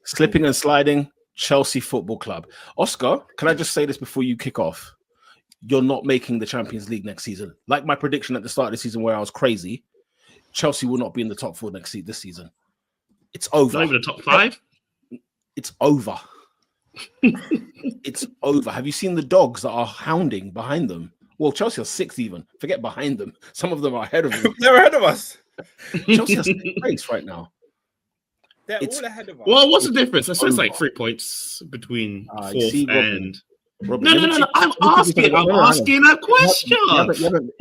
Slipping and sliding, Chelsea Football Club. Oscar, can I just say this before you kick off? You're not making the Champions League next season. Like my prediction at the start of the season where I was crazy, Chelsea will not be in the top 4 this season. It's over. Not even the top 5? It's over. It's over. Have you seen the dogs that are hounding behind them? Well, Chelsea are 6th even. Forget behind them. Some of them are ahead of them. They're ahead of us. Chelsea are 6th place right now. They're all ahead of us. Well, what's the difference? So it's like 3 points between 4th and... Robin, no. I'm asking a question.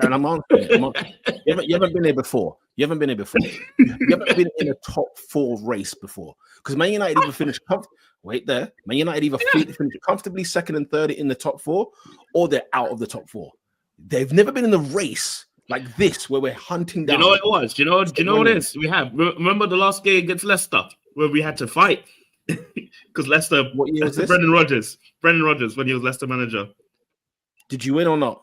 And I'm answering. You haven't been here before. You haven't been in a top 4 race before. Because Man United either finish Man United either finish comfortably 2nd and 3rd in the top 4, or they're out of the top 4. They've never been in the race like this where we're hunting down. You know what it was? Do you know what it is? We have. Remember the last game against Leicester where we had to fight because Leicester. What year was this? Brendan Rodgers when he was Leicester manager. Did you win or not?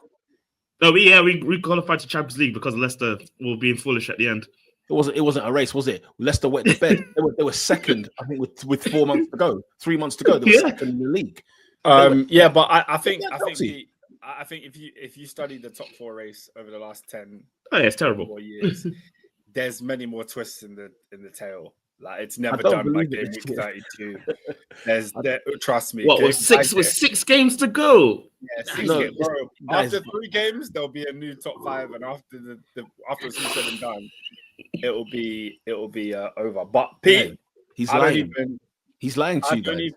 No, we qualified to Champions League because Leicester were being foolish at the end. It wasn't a race, was it? Leicester wet the bed. They were second, I think, with 3 months to go. They were second in the league. But I think if you study the top 4 race over the last 10, it's terrible. 4 years, there's many more twists in the tail. Like it's never done by game week 32. Trust me. What was 6 games to go? Yeah, 6 games. Bro, after 3 games, there'll be a new top 5, and after after it's all said and done, it'll be over. But Pete, he's lying. He's lying to you guys.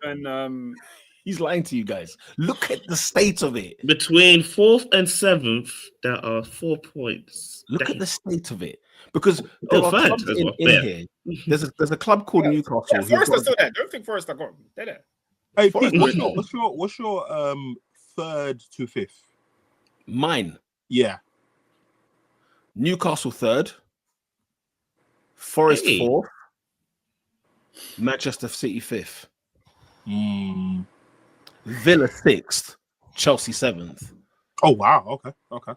He's lying to you guys. Look at the state of it. Between 4th and 7th, there are 4 points. Look at the state of it. Because there are clubs in here. There's a club called Newcastle. Yeah, Forest are still there. Don't think Forest are gone. They're there. Hey, Pete, what's your 3rd to 5th? Mine. Yeah. Newcastle 3rd. Forest 4th. Manchester City 5th. Villa 6th. Chelsea 7th. Oh wow. Okay.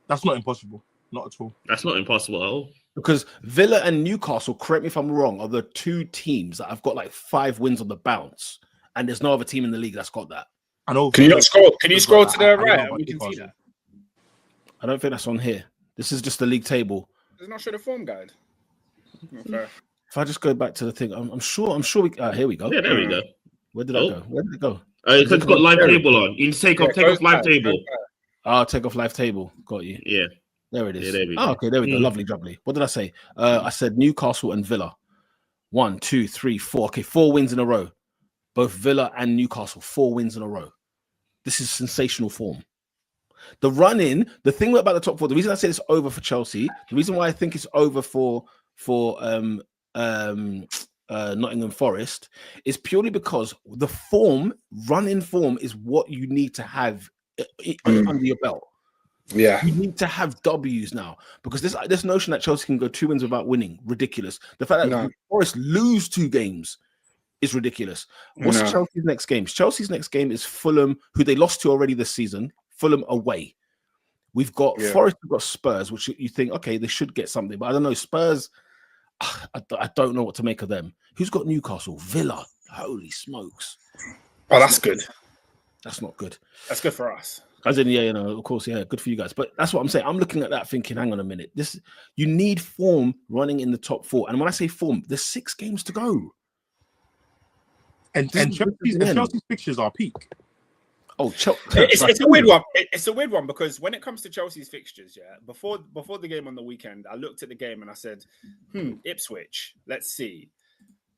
That's not impossible. Not at all. That's not impossible at all. Because Villa and Newcastle, correct me if I'm wrong, are the 2 teams that have got like 5 wins on the bounce, and there's no other team in the league that's got that. I know. Can you scroll to the right? We can see that. I don't think that's on here. This is just the league table. Does it not show the form guide? Okay. If I just go back to the thing, I'm sure we. Here we go. Yeah, there we go. Where did I go? Where did it go? It's got live table on. You can take off live table. Take off live table. Got you. Yeah. There it is. Yeah, there we go. Okay, there we go. Lovely, jubbly. What did I say? I said Newcastle and Villa. 1, 2, 3, 4. Okay, 4 wins in a row. Both Villa and Newcastle, 4 wins in a row. This is sensational form. The run-in, the thing about the top 4, the reason I say it's over for Chelsea, the reason why I think it's over for Nottingham Forest is purely because the run-in form is what you need to have under your belt. Yeah, you need to have W's now because this notion that Chelsea can go 2 wins without winning, ridiculous. The fact that Forest lose 2 games is ridiculous. What's Chelsea's next game? Chelsea's next game is Fulham, who they lost to already this season. Fulham away. We've got Forest, we've got Spurs, which you think, okay, they should get something, but I don't know. Spurs, I don't know what to make of them. Who's got Newcastle? Villa. Holy smokes. Oh, that's good. That's not good. That's good for us. As in, of course, good for you guys. But that's what I'm saying. I'm looking at that thinking, hang on a minute. You need form running in the top 4. And when I say form, there's 6 games to go. And Chelsea's fixtures are peak. Oh, it's a weird one. It's a weird one because when it comes to Chelsea's fixtures, before the game on the weekend, I looked at the game and I said, Ipswich, let's see.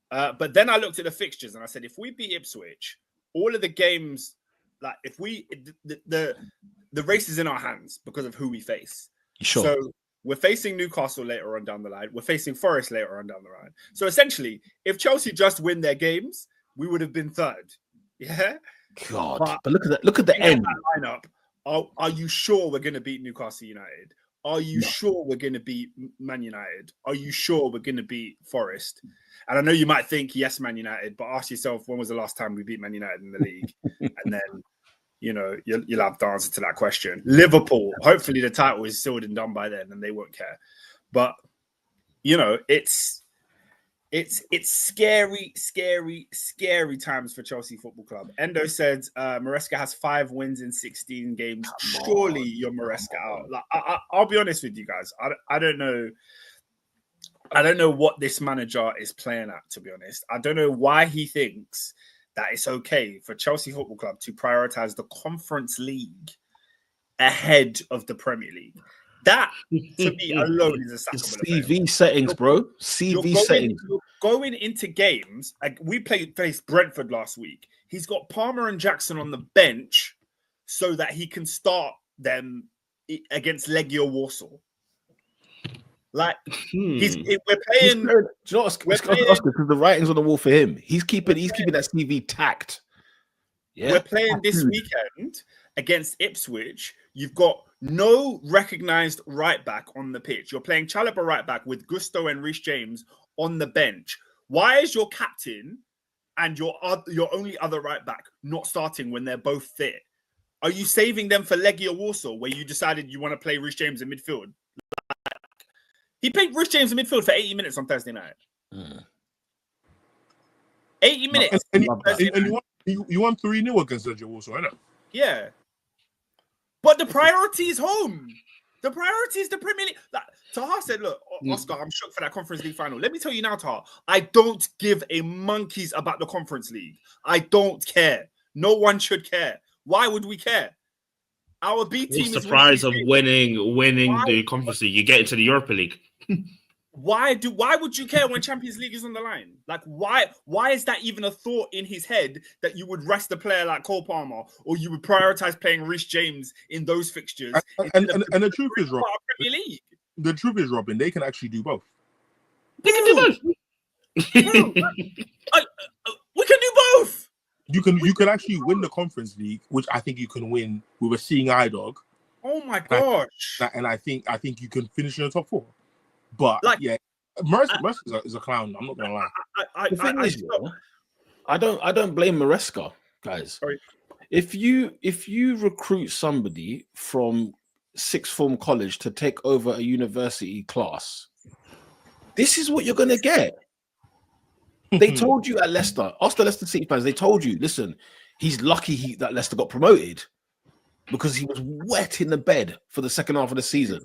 But then I looked at the fixtures and I said, if we beat Ipswich, all of the games, like if the race is in our hands because of who we face. Sure. So we're facing Newcastle later on down the line. We're facing Forest later on down the line. So essentially, if Chelsea just win their games, we would have been 3rd. Yeah. God, but look at the end lineup. Are you sure we're going to beat Newcastle United? Are you sure we're going to beat Man United? Are you sure we're going to beat Forest? And I know you might think yes, Man United, but ask yourself, when was the last time we beat Man United in the league? And then you'll have the answer to that question. Liverpool, hopefully the title is sealed and done by then, and they won't care. But it's It's scary times for Chelsea Football Club. Endo said Maresca has 5 wins in 16 games. Surely you're Maresca out. Like, I'll be honest with you guys. I don't know. I don't know what this manager is playing at, to be honest. I don't know why he thinks that it's okay for Chelsea Football Club to prioritize the Conference League ahead of the Premier League. That, to me, alone is a sackable CV settings, bro. CV settings. You're going into games. Like we faced Brentford last week. He's got Palmer and Jackson on the bench so that he can start them against Legia Warsaw. Like we're playing. Do you know Oscar? Because the writing's on the wall for him. He's keeping that CV tacked. Yeah, we're playing this weekend against Ipswich. You've got no recognized right back on the pitch. You're playing Chalobah right back with Gusto and Reece James on the bench. Why is your captain and your only other right back not starting when they're both fit? Are you saving them for Legia Warsaw, where you decided you want to play Reece James in midfield? He played Reece James in midfield for 80 minutes on Thursday night. 80 minutes. And you won 3-0 against Legia Warsaw, innit? Yeah. But the priority is home. The priority is the Premier League. Like, Taha said, look, Oscar, I'm shook for that Conference League final. Let me tell you now, Taha, I don't give a monkeys about the Conference League. I don't care. No one should care. Why would we care? Our B team is... What's the prize of winning the Conference League? You get into the Europa League. Why would you care when Champions League is on the line? Like, why is that even a thought in his head that you would rest a player like Cole Palmer or you would prioritize playing Reece James in those fixtures? And the truth is, Robin, they can actually do both. They can do both. We can do both. You can actually win the Conference League, which I think you can win with a seeing eye dog. Oh my gosh! And I think you can finish in the top 4. But Maresca is a clown. I'm not gonna lie. The thing is, I don't blame Maresca, guys. Sorry. If you recruit somebody from sixth form college to take over a university class, this is what you're gonna get. They told you at Leicester, ask the Leicester City fans. They told you, listen, he's lucky that Leicester got promoted because he was wet in the bed for the second half of the season.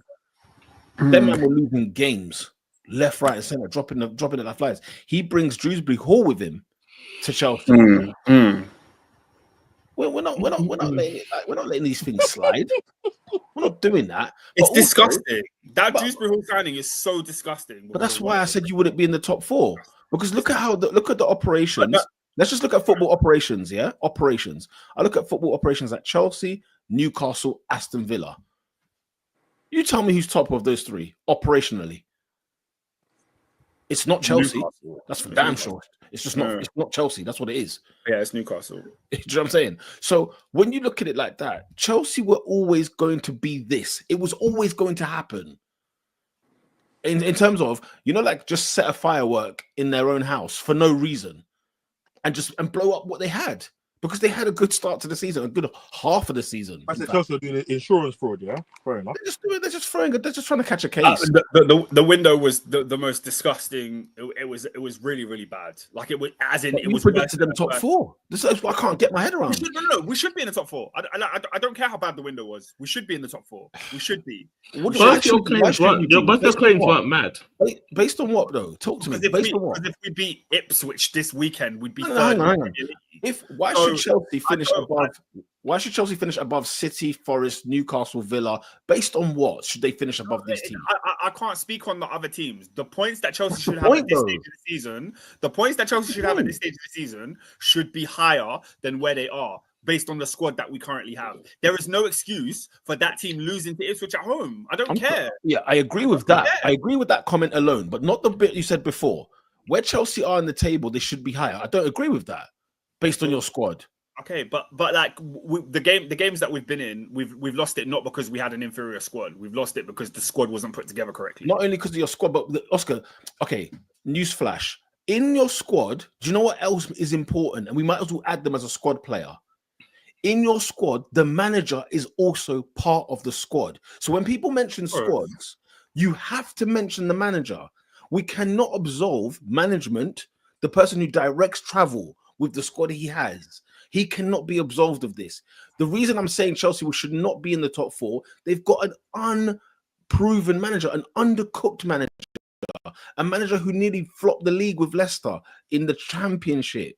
Them men were losing games, left, right, and center, dropping it like flies. He brings Dewsbury Hall with him to Chelsea. We're not letting these things slide. We're not doing that. It's disgusting. That Dewsbury Hall signing is so disgusting. But that's why I said you wouldn't be in the top 4 because look at the operations. Let's just look at football operations. Yeah, operations. I look at football operations at Chelsea, Newcastle, Aston Villa. You tell me who's top of those 3 operationally. It's not Chelsea. Newcastle. That's for damn sure. It's just not. It's not Chelsea. That's what it is. Yeah, it's Newcastle. Do you know what I'm saying? So when you look at it like that, Chelsea were always going to be this. It was always going to happen. In terms of, like just set a firework in their own house for no reason, and blow up what they had. Because they had a good start to the season, a good half of the season. I said Chelsea are doing insurance fraud, yeah? Fair enough. They're just trying to catch a case. The window was the most disgusting. It was really, really bad. Like it was, as in, it was predicted them top 4. This is what I can't get my head around. No, we should be in the top 4. I don't care how bad the window was. We should be in the top 4. We should be. Both your claims weren't mad. Based on what though? Talk to me. Based on what? Because if we beat Ipswich this weekend, we'd be third. Hang on. Why should Chelsea finish above City, Forest, Newcastle, Villa? Based on what should they finish above these teams? I can't speak on the other teams. The points that Chelsea should have at this stage of the season, should be higher than where they are based on the squad that we currently have. There is no excuse for that team losing to Ipswich at home. I don't care. Yeah, I agree with that. I agree with that comment alone, but not the bit you said before. Where Chelsea are in the table, they should be higher. I don't agree with that. Based on your squad, okay, but like the games that we've been in, we've lost it not because we had an inferior squad. We've lost it because the squad wasn't put together correctly. Not only because of your squad, but Oscar. Okay, newsflash: in your squad, do you know what else is important? And we might as well add them as a squad player. In your squad, the manager is also part of the squad. So when people mention squads, you have to mention the manager. We cannot absolve management, the person who directs travel with the squad he has. He cannot be absolved of this. The reason I'm saying Chelsea should not be in the top 4, they've got an unproven manager, an undercooked manager, a manager who nearly flopped the league with Leicester in the Championship.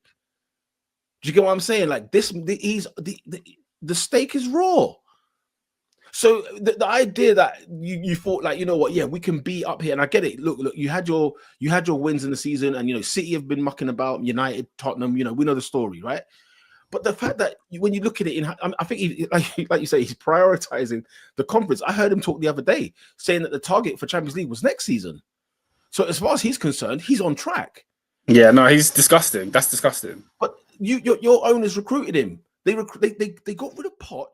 Do you get what I'm saying? Like this, the stake is raw. So the idea that you thought, like, you know what, yeah, we can be up here, and I get it. Look, you had your wins in the season, and, you know, City have been mucking about, United, Tottenham, you know, we know the story, right? But the fact that when you look at it, I think, like you say, he's prioritizing the conference. I heard him talk the other day saying that the target for Champions League was next season. So as far as he's concerned, he's on track. Yeah, no, he's disgusting. That's disgusting. But your owners recruited him. They got rid of Poch.